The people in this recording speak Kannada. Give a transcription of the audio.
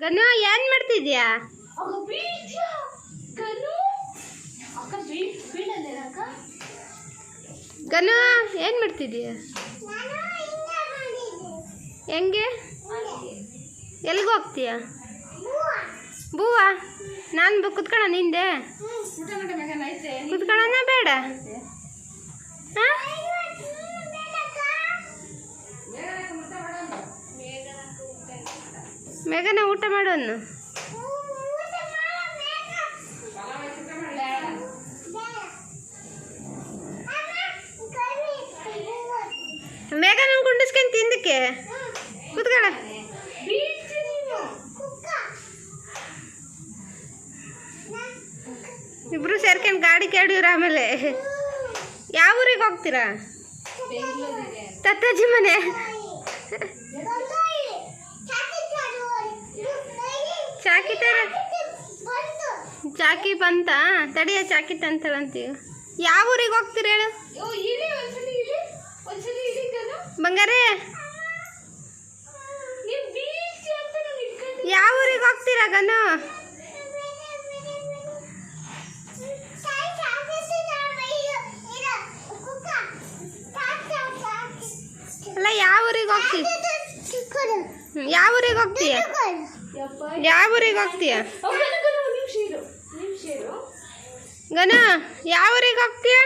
ಗನು ಏನ್ ಮಾಡ್ತಿದ್ಯಾ? ಗನು ಏನ್ ಮಾಡ್ತಿದ್ಯಾ? ಹೆಂಗೆ ಎಲ್ಲಿಗೆ ಹೋಗ್ತೀಯಾ? ಬೂವಾ ನಾನು ಕುತ್ಕೊಳ್ಳ ನಿಂದೆ ಕುತ್ಕೊಳ್ಳೋಣ ಬೇಡ? ಮೇಘನ ಊಟ ಮಾಡೋನು. ಮೇಘನ ಕುಂಡಿಸ್ಕೊಂಡು ತಿಂದಕ್ಕೆ ಕುತ್ಕೊಳ್ಳ. ಇಬ್ರು ಸೇರ್ಕೊಂಡು ಗಾಡಿ ಕೇಳಿವ್ರ. ಆಮೇಲೆ ಯಾವ ಊರಿಗೆ ಹೋಗ್ತೀರಾ? ತತ್ತಾಜಿ ಮನೆ. ಚಾಕಿ ಬಂತ ತಡಿಯ ಚಾಕಿ ತಂತಳಂತೀವಿ. ಯಾವ ಊರಿಗೆ ಹೋಗ್ತೀರ ಹೇಳು ಬಂಗಾರೆ? ಯಾವ ಊರಿಗೆ ಹೋಗ್ತೀರಾ ಗನು? ಅಲ್ಲ ಯಾವ ಊರಿಗೆ ಹೋಗ್ತೀಯ? ಯಾವ ಊರಿಗೆ ಹೋಗ್ತೀಯ? ಯಾವ ಊರಿಗೆ ಹೋಗ್ತೀಯ ಗನ? ಯಾವ ಊರಿಗೆ ಹೋಗ್ತೀಯ?